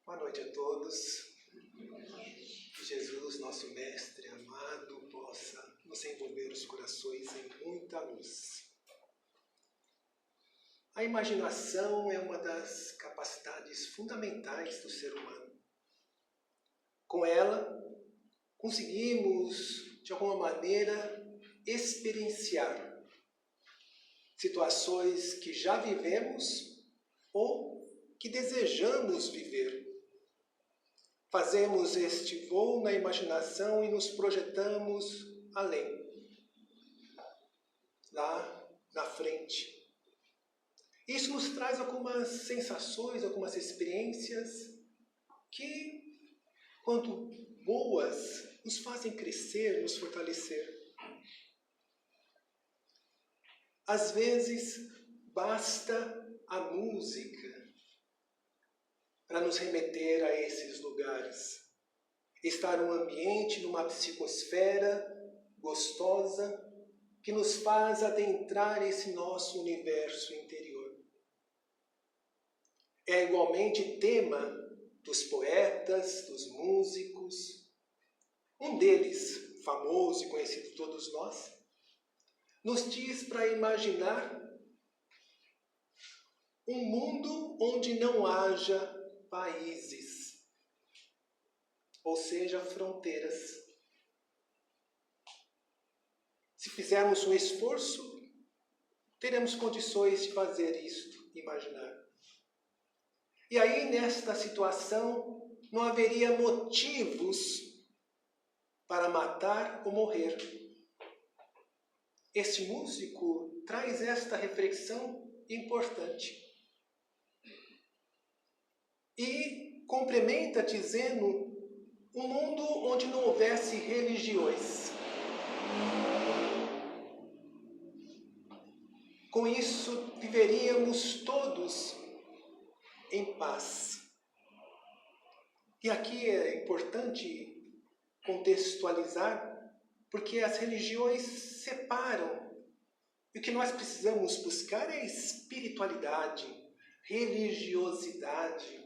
Boa noite a todos. Que Jesus, nosso Mestre amado, possa nos envolver os corações em muita luz. A imaginação é uma das capacidades fundamentais do ser humano. Com ela, conseguimos, de alguma maneira, experienciar situações que já vivemos ou que desejamos viver. Fazemos este voo na imaginação e nos projetamos além, lá na frente. Isso nos traz algumas sensações, algumas experiências que, quando boas, nos fazem crescer, nos fortalecer. Às vezes, basta a música para nos remeter a esses lugares. Estar num ambiente, numa psicosfera gostosa, que nos faz adentrar esse nosso universo interior. É igualmente tema dos poetas, dos músicos. Um deles, famoso e conhecido por todos nós, nos diz para imaginar um mundo onde não haja países, ou seja, fronteiras. Se fizermos um esforço, teremos condições de fazer isto, imaginar. E aí, nesta situação, não haveria motivos para matar ou morrer. Este músico traz esta reflexão importante. E complementa dizendo um mundo onde não houvesse religiões. Com isso, viveríamos todos em paz. E aqui é importante contextualizar, porque as religiões separam. E o que nós precisamos buscar é espiritualidade, religiosidade.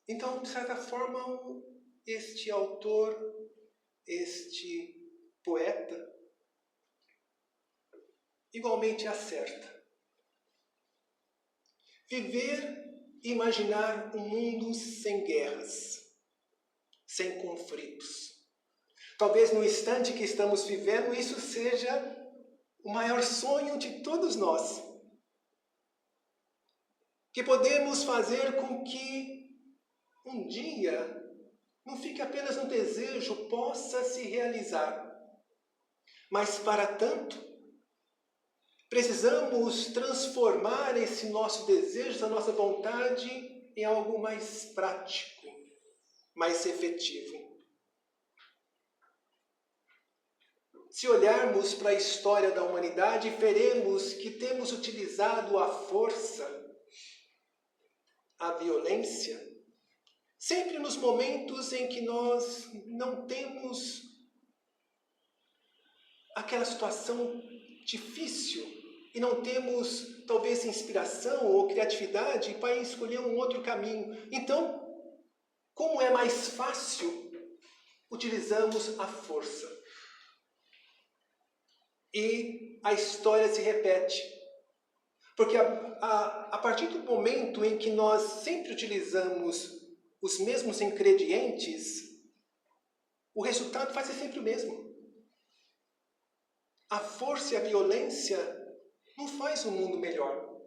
Então, de certa forma, este autor, este poeta, igualmente acerta. Viver e imaginar um mundo sem guerras, sem conflitos. Talvez no instante que estamos vivendo, isso seja o maior sonho de todos nós. Que podemos fazer com que um dia não fique apenas um desejo, possa se realizar. Mas para tanto, precisamos transformar esse nosso desejo, essa nossa vontade em algo mais prático, mais efetivo. Se olharmos para a história da humanidade, veremos que temos utilizado a força, a violência, sempre nos momentos em que nós não temos aquela situação difícil e não temos, talvez, inspiração ou criatividade para escolher um outro caminho. Então, como é mais fácil, utilizamos a força. E a história se repete. Porque a partir do momento em que nós sempre utilizamos os mesmos ingredientes, o resultado vai ser sempre o mesmo. A força e a violência não faz o mundo melhor.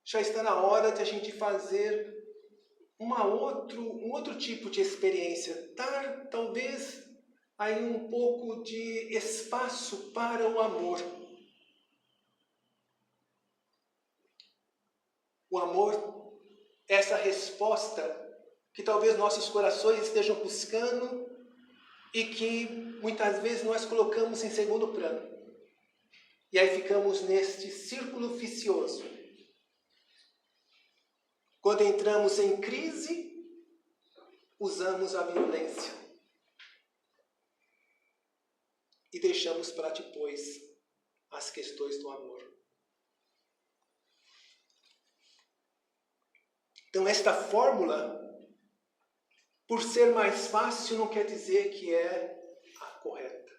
Já está na hora de a gente fazer um outro tipo de experiência. Dar, talvez, aí um pouco de espaço para o amor. O amor, essa resposta que talvez nossos corações estejam buscando e que muitas vezes nós colocamos em segundo plano. E aí ficamos neste círculo vicioso. Quando entramos em crise, usamos a violência. E deixamos para depois as questões do amor. Então, esta fórmula, por ser mais fácil, não quer dizer que é a correta.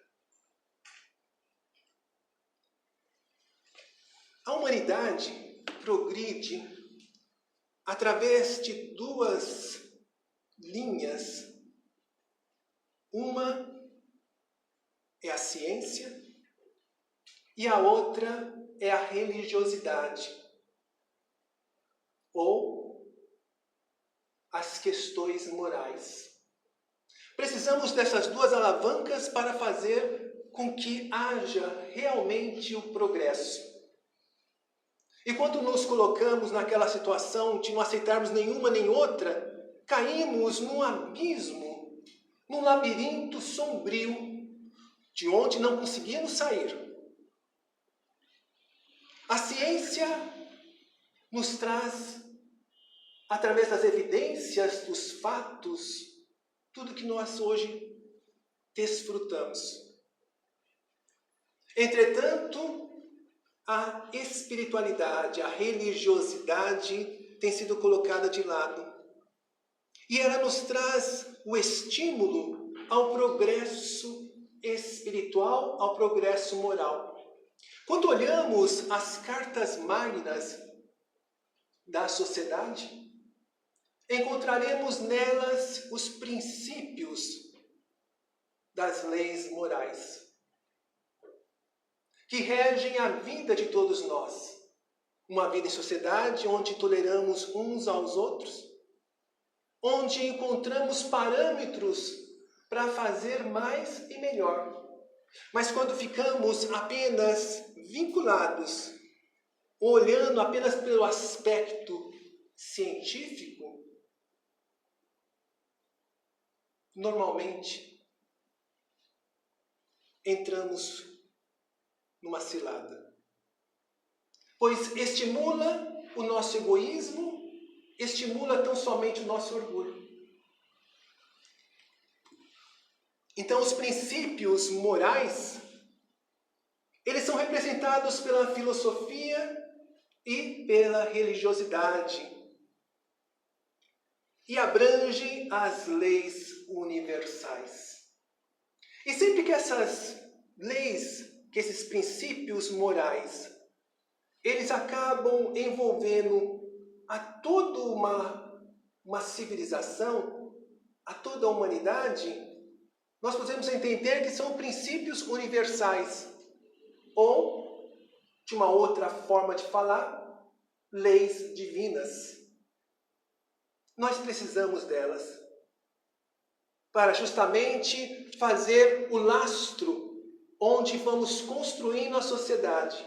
A humanidade progride através de duas linhas. Uma é a ciência e a outra é a religiosidade, ou as questões morais. Precisamos dessas duas alavancas para fazer com que haja realmente o progresso. E quando nos colocamos naquela situação de não aceitarmos nenhuma nem outra, caímos num abismo, num labirinto sombrio, de onde não conseguimos sair. A ciência nos traz, através das evidências, dos fatos, tudo que nós hoje desfrutamos. Entretanto, a espiritualidade, a religiosidade tem sido colocada de lado. E ela nos traz o estímulo ao progresso espiritual, ao progresso moral. Quando olhamos as cartas magnas da sociedade, encontraremos nelas os princípios das leis morais que regem a vida de todos nós. Uma vida em sociedade onde toleramos uns aos outros, onde encontramos parâmetros para fazer mais e melhor. Mas quando ficamos apenas vinculados, olhando apenas pelo aspecto científico, normalmente entramos numa cilada. Pois estimula o nosso egoísmo, estimula tão somente o nosso orgulho. Então, os princípios morais, eles são representados pela filosofia e pela religiosidade. E abrangem as leis universais. E sempre que essas leis, que esses princípios morais, eles acabam envolvendo a toda uma civilização, a toda a humanidade, nós podemos entender que são princípios universais, ou, de uma outra forma de falar, leis divinas. Nós precisamos delas para justamente fazer o lastro onde vamos construindo a sociedade,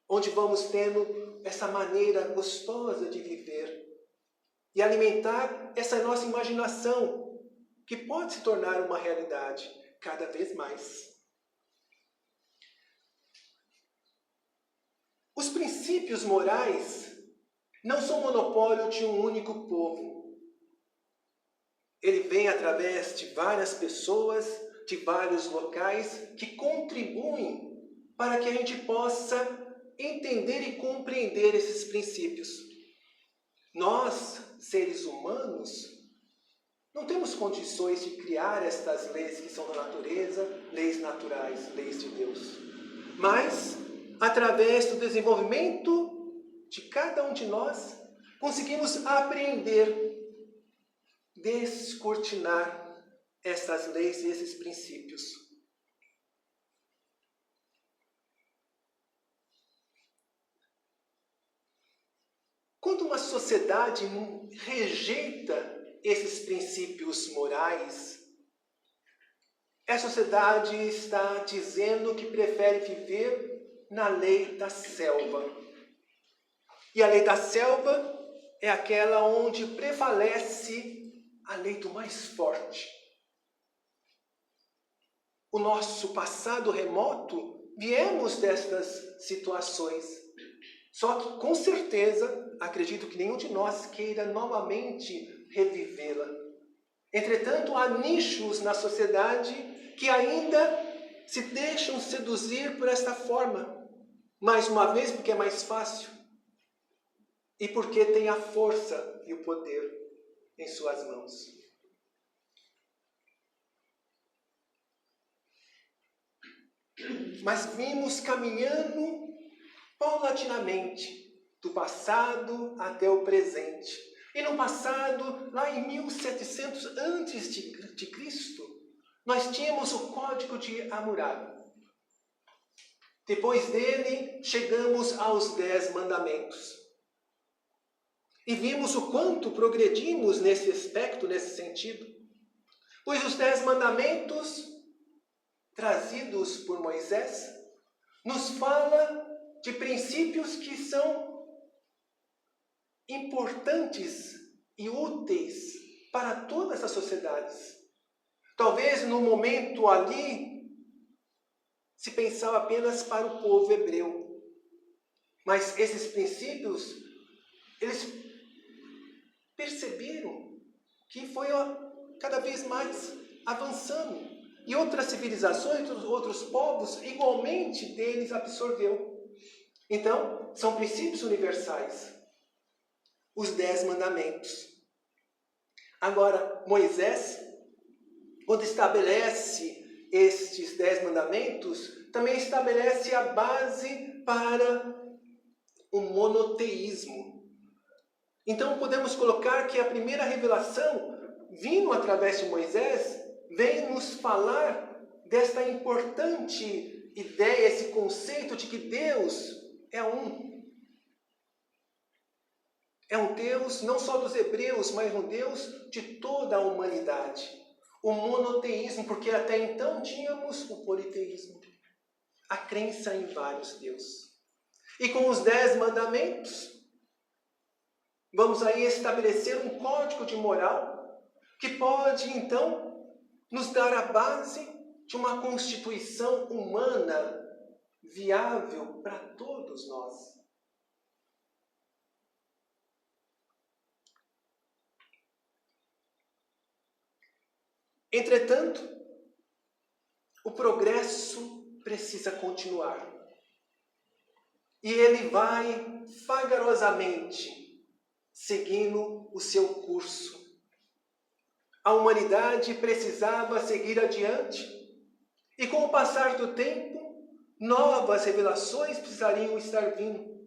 onde vamos tendo essa maneira gostosa de viver e alimentar essa nossa imaginação, que pode se tornar uma realidade cada vez mais. Os princípios morais não são monopólio de um único povo. Ele vem através de várias pessoas, de vários locais, que contribuem para que a gente possa entender e compreender esses princípios. Nós, seres humanos, não temos condições de criar estas leis que são da natureza, leis naturais, leis de Deus. Mas, através do desenvolvimento de cada um de nós, conseguimos apreender, descortinar essas leis e esses princípios. Quando uma sociedade rejeita esses princípios morais, a sociedade está dizendo que prefere viver na lei da selva. E a lei da selva é aquela onde prevalece a lei do mais forte. O nosso passado remoto, viemos destas situações. Só que, com certeza, acredito que nenhum de nós queira novamente revivê-la. Entretanto, há nichos na sociedade que ainda se deixam seduzir por esta forma. Mais uma vez, porque é mais fácil. e porque tem a força e o poder em suas mãos. Mas vimos caminhando paulatinamente do passado até o presente. E no passado, lá em 1700 antes de Cristo, nós tínhamos o Código de Hammurabi. Depois dele, chegamos aos 10 mandamentos. E vimos o quanto progredimos nesse aspecto, nesse sentido. Pois os 10 mandamentos, trazidos por Moisés, nos fala de princípios que são importantes e úteis para todas as sociedades. Talvez no momento ali se pensava apenas para o povo hebreu. Mas esses princípios, eles perceberam que foi cada vez mais avançando. E outras civilizações, outros povos, igualmente deles absorveu. Então, são princípios universais. Os 10 mandamentos. Agora, Moisés, quando estabelece estes 10 mandamentos, também estabelece a base para o monoteísmo. Então, podemos colocar que a primeira revelação, vindo através de Moisés, vem nos falar desta importante ideia, esse conceito de que Deus é um. É um Deus não só dos hebreus, mas um Deus de toda a humanidade. O monoteísmo, porque até então tínhamos o politeísmo. A crença em vários deuses. E com os 10 mandamentos, vamos aí estabelecer um código de moral que pode, então, nos dar a base de uma constituição humana viável para todos nós. Entretanto, o progresso precisa continuar. E ele vai vagarosamente seguindo o seu curso. A humanidade precisava seguir adiante, e com o passar do tempo, novas revelações precisariam estar vindo.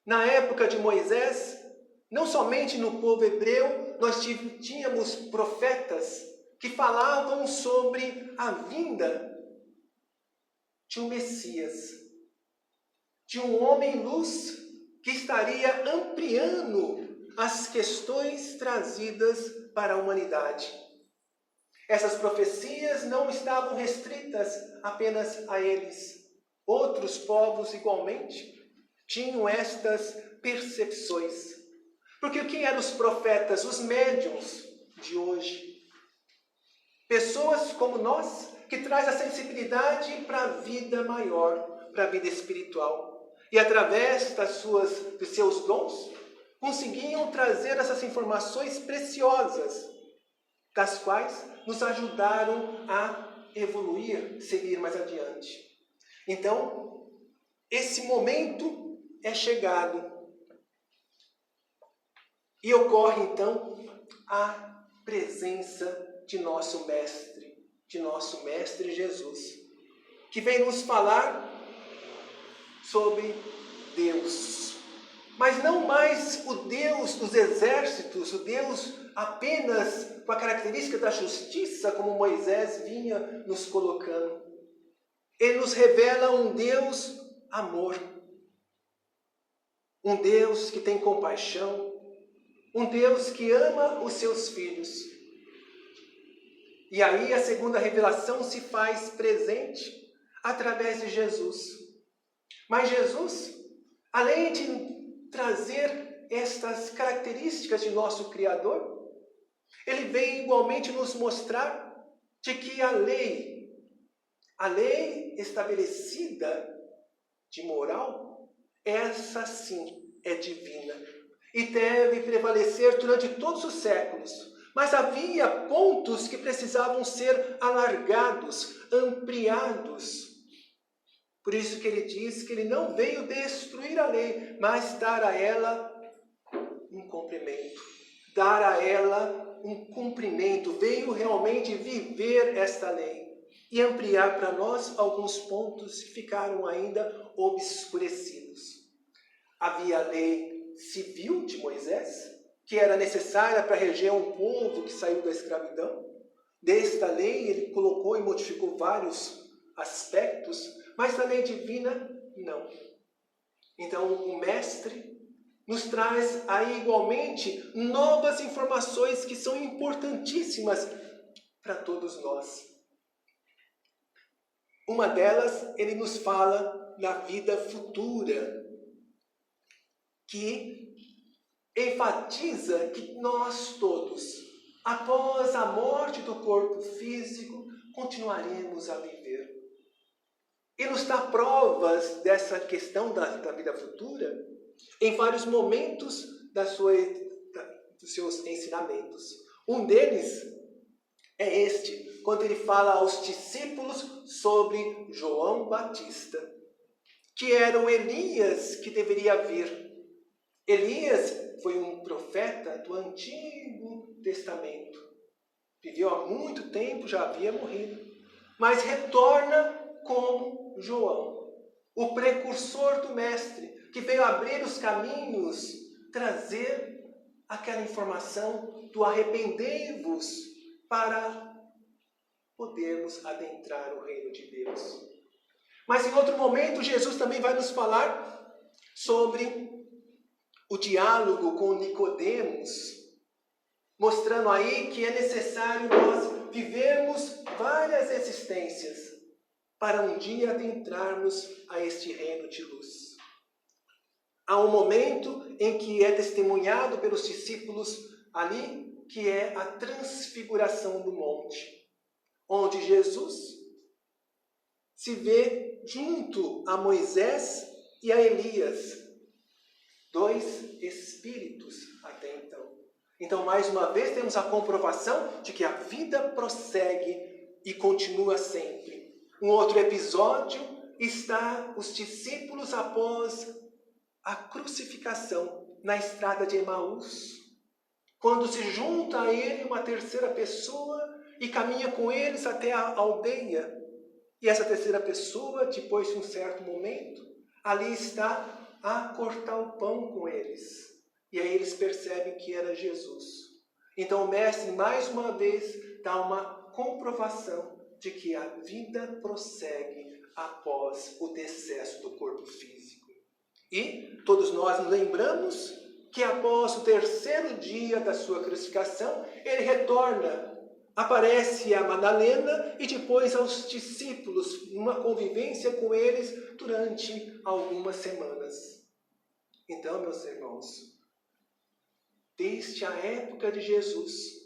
Na época de Moisés, não somente no povo hebreu, nós tínhamos profetas que falavam sobre a vinda de um Messias, de um homem-luz que estaria ampliando as questões trazidas para a humanidade. Essas profecias não estavam restritas apenas a eles. Outros povos, igualmente, tinham estas percepções. Porque quem eram os profetas? Os médiuns de hoje. Pessoas como nós, que traz a sensibilidade para a vida maior, para a vida espiritual. E através dos seus dons, conseguiam trazer essas informações preciosas, das quais nos ajudaram a evoluir, seguir mais adiante. Então, esse momento é chegado. E ocorre, então, a presença de nosso Mestre Jesus, que vem nos falar sobre Deus. Mas não mais o Deus dos exércitos, o Deus apenas com a característica da justiça, como Moisés vinha nos colocando. Ele nos revela um Deus amor. Um Deus que tem compaixão. Um Deus que ama os seus filhos. E aí a segunda revelação se faz presente através de Jesus. Mas Jesus, além de trazer estas características de nosso Criador, ele vem igualmente nos mostrar de que a lei estabelecida de moral, essa sim é divina e deve prevalecer durante todos os séculos. Mas havia pontos que precisavam ser alargados, ampliados. Por isso que ele diz que ele não veio destruir a lei, mas dar a ela um cumprimento, dar a ela um cumprimento, veio realmente viver esta lei e ampliar para nós alguns pontos que ficaram ainda obscurecidos. Havia a lei civil de Moisés, que era necessária para reger um povo que saiu da escravidão. Desta lei ele colocou e modificou vários aspectos, mas a lei divina não. Então o mestre nos traz aí igualmente novas informações que são importantíssimas para todos nós. Uma delas, ele nos fala da vida futura, que enfatiza que nós todos, após a morte do corpo físico, continuaremos a viver. E nos dá provas dessa questão da vida futura em vários momentos dos seus ensinamentos. Um deles é este, quando ele fala aos discípulos sobre João Batista, que era o Elias que deveria vir. Elias foi um profeta do Antigo Testamento. Viveu há muito tempo, já havia morrido, mas retorna como João, o precursor do Mestre, que veio abrir os caminhos, trazer aquela informação do arrependei-vos para podermos adentrar o reino de Deus. Mas em outro momento, Jesus também vai nos falar sobre o diálogo com Nicodemos, mostrando aí que é necessário nós vivermos várias existências para um dia adentrarmos a este reino de luz. Há um momento em que é testemunhado pelos discípulos ali, que é a transfiguração do monte, onde Jesus se vê junto a Moisés e a Elias, dois espíritos até então. Então, mais uma vez, temos a comprovação de que a vida prossegue e continua sempre. Um outro episódio está os discípulos após a crucificação na estrada de Emaús, quando se junta a ele uma terceira pessoa e caminha com eles até a aldeia. E essa terceira pessoa, depois de um certo momento, ali está a cortar o pão com eles. E aí eles percebem que era Jesus. Então o mestre, mais uma vez, dá uma comprovação de que a vida prossegue após o decesso do corpo físico. E todos nós nos lembramos que após o terceiro dia da sua crucificação, ele retorna, aparece a Madalena e depois aos discípulos, numa convivência com eles durante algumas semanas. Então, meus irmãos, desde a época de Jesus,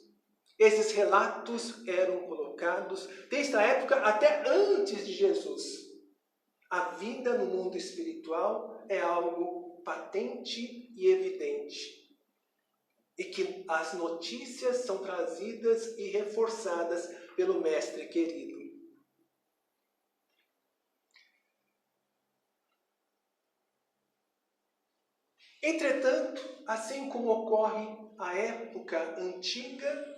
esses relatos eram colocados, desde a época até antes de Jesus. A vida no mundo espiritual é algo patente e evidente. E que as notícias são trazidas e reforçadas pelo Mestre querido. Entretanto, assim como ocorre a época antiga,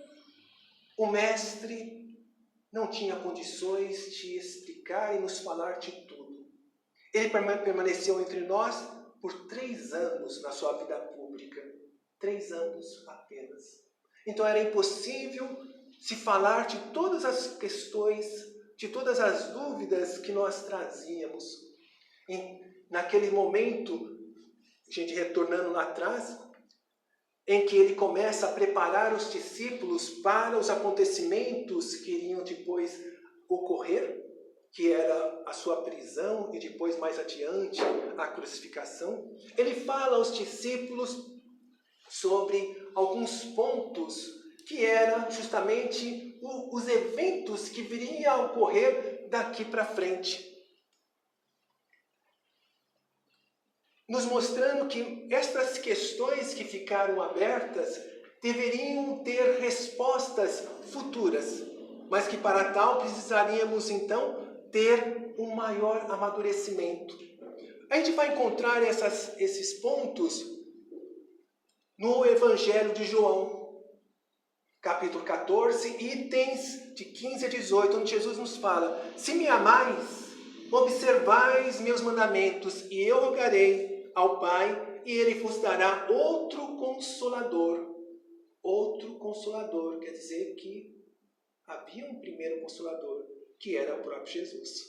o Mestre não tinha condições de explicar e nos falar de tudo. Ele permaneceu entre nós por 3 anos na sua vida pública. 3 anos apenas. Então era impossível se falar de todas as questões, de todas as dúvidas que nós trazíamos. Naquele momento, a gente retornando lá atrás, em que ele começa a preparar os discípulos para os acontecimentos que iriam depois ocorrer, que era a sua prisão e depois mais adiante a crucificação. Ele fala aos discípulos sobre alguns pontos que eram justamente os eventos que viriam a ocorrer daqui para frente. Nos mostrando que estas questões que ficaram abertas deveriam ter respostas futuras, mas que para tal precisaríamos então ter um maior amadurecimento. A gente vai encontrar esses pontos no Evangelho de João, capítulo 14, itens de 15 a 18, onde Jesus nos fala: se me amais, observais meus mandamentos, e eu rogarei ao Pai, e ele vos dará outro Consolador. Outro Consolador, quer dizer que havia um primeiro Consolador, que era o próprio Jesus,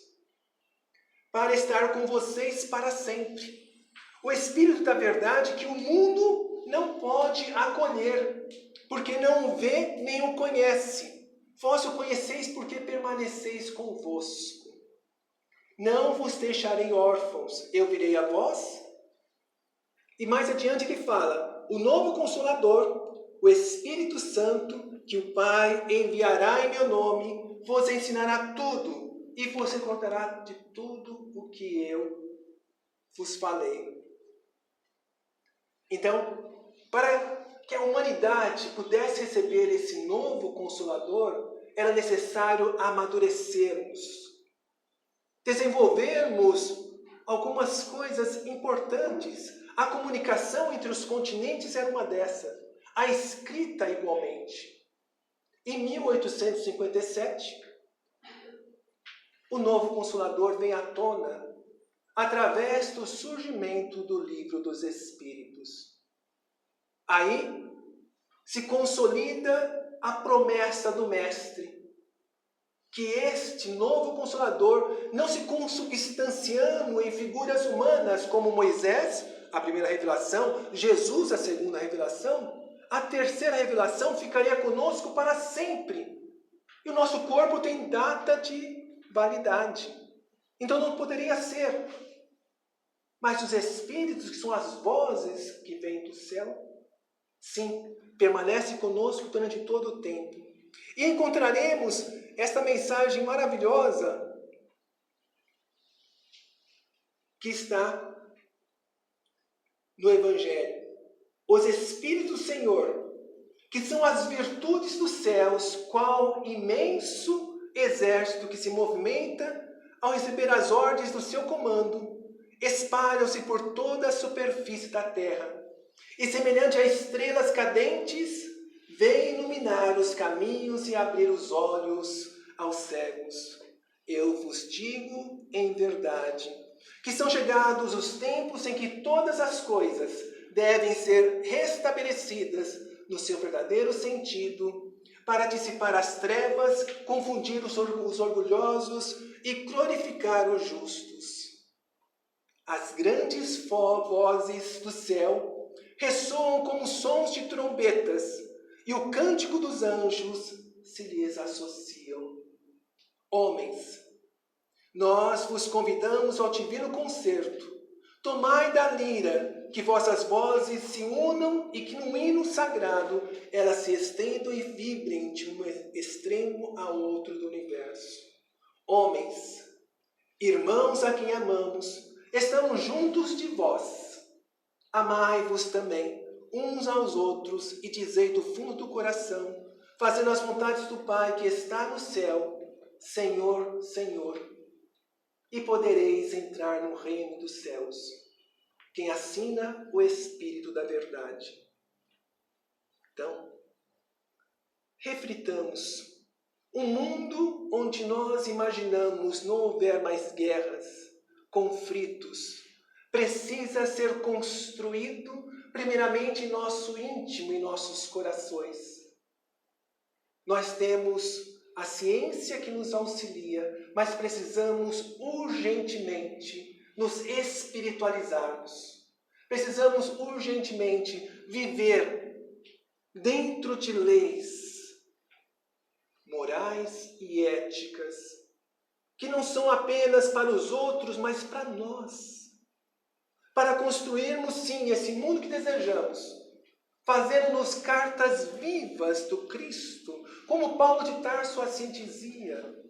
para estar com vocês para sempre. O Espírito da verdade que o mundo não pode acolher, porque não o vê nem o conhece. Vós o conheceis porque permaneceis convosco. Não vos deixarei órfãos, eu virei a vós. E mais adiante ele fala: o novo Consolador, o Espírito Santo, que o Pai enviará em meu nome, vos ensinará tudo e vos recordará de tudo o que eu vos falei. Então, para que a humanidade pudesse receber esse novo Consolador, era necessário amadurecermos, desenvolvermos algumas coisas importantes. A comunicação entre os continentes era uma dessas. A escrita igualmente. Em 1857, o novo Consolador vem à tona através do surgimento do Livro dos Espíritos. Aí se consolida a promessa do Mestre, que este novo Consolador, não se consubstanciando em figuras humanas como Moisés, a primeira revelação, Jesus, a segunda revelação, a terceira revelação ficaria conosco para sempre. E o nosso corpo tem data de validade. Então não poderia ser. Mas os Espíritos, que são as vozes que vêm do céu, sim, permanecem conosco durante todo o tempo. E encontraremos esta mensagem maravilhosa que está no Evangelho. Os Espíritos do Senhor, que são as virtudes dos céus, qual imenso exército que se movimenta ao receber as ordens do seu comando, espalham-se por toda a superfície da terra. E semelhante a estrelas cadentes, vem iluminar os caminhos e abrir os olhos aos cegos. Eu vos digo em verdade, que são chegados os tempos em que todas as coisas devem ser restabelecidas no seu verdadeiro sentido, para dissipar as trevas, confundir os orgulhosos e glorificar os justos. As grandes vozes do céu ressoam como sons de trombetas, e o cântico dos anjos se lhes associam. Homens, nós vos convidamos ao divino concerto. Tomai da lira, que vossas vozes se unam e que no hino sagrado elas se estendam e vibrem de um extremo a outro do universo. Homens, irmãos a quem amamos, estamos juntos de vós. Amai-vos também uns aos outros e dizei do fundo do coração, fazendo as vontades do Pai que está no céu: Senhor, Senhor. E podereis entrar no reino dos céus. Quem assina o Espírito da verdade. Então, reflitamos. Um mundo onde nós imaginamos não houver mais guerras, conflitos, precisa ser construído primeiramente em nosso íntimo, em nossos corações. Nós temos a ciência que nos auxilia, mas precisamos urgentemente nos espiritualizarmos. Precisamos urgentemente viver dentro de leis morais e éticas, que não são apenas para os outros, mas para nós. Para construirmos, sim, esse mundo que desejamos, fazendo-nos cartas vivas do Cristo, como Paulo de Tarso assim dizia.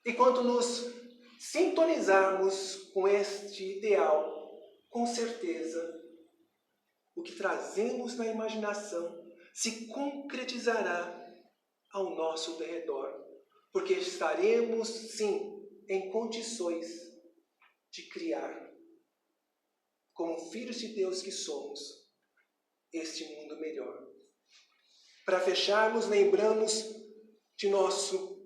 E quando nos sintonizarmos com este ideal, com certeza, o que trazemos na imaginação se concretizará ao nosso derredor, porque estaremos, sim, em condições de criar, como filhos de Deus que somos, este mundo melhor. Para fecharmos, lembramos de nosso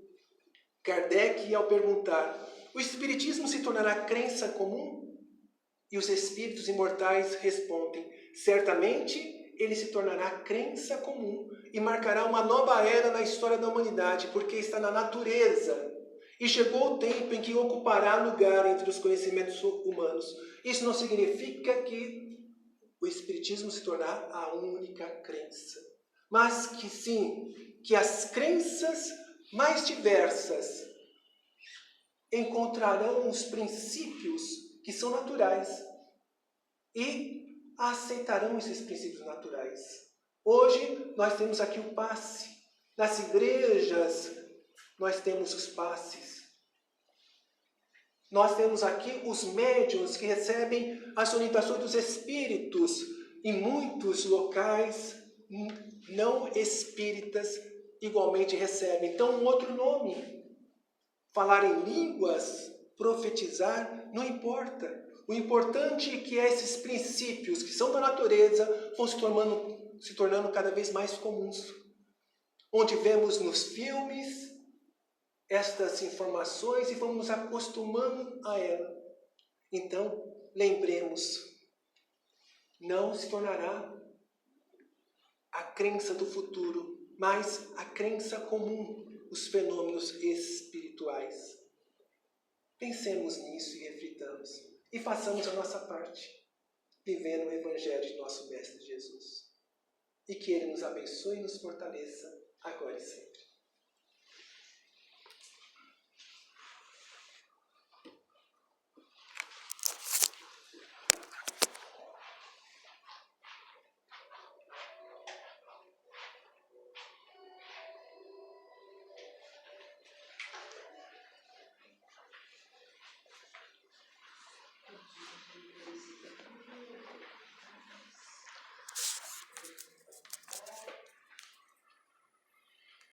Kardec ao perguntar: o Espiritismo se tornará crença comum? E os espíritos imortais respondem: certamente ele se tornará crença comum e marcará uma nova era na história da humanidade, porque está na natureza. E chegou o tempo em que ocupará lugar entre os conhecimentos humanos. Isso não significa que o Espiritismo se tornará a única crença, mas que sim, que as crenças mais diversas encontrarão os princípios que são naturais e aceitarão esses princípios naturais. Hoje nós temos aqui o passe. Nas igrejas nós temos os passes. Nós temos aqui os médiuns que recebem as orientações dos espíritos. Em muitos locais não espíritas igualmente recebem. Então, um outro nome. Falar em línguas, profetizar, não importa. O importante é que esses princípios que são da natureza vão se tornando cada vez mais comuns. Onde vemos nos filmes estas informações e vamos nos acostumando a ela. Então, lembremos, não se tornará a crença do futuro, mas a crença comum, os fenômenos espirituais. Pensemos nisso e reflitamos. E façamos a nossa parte, vivendo o Evangelho de nosso Mestre Jesus. E que Ele nos abençoe e nos fortaleça, agora e sempre.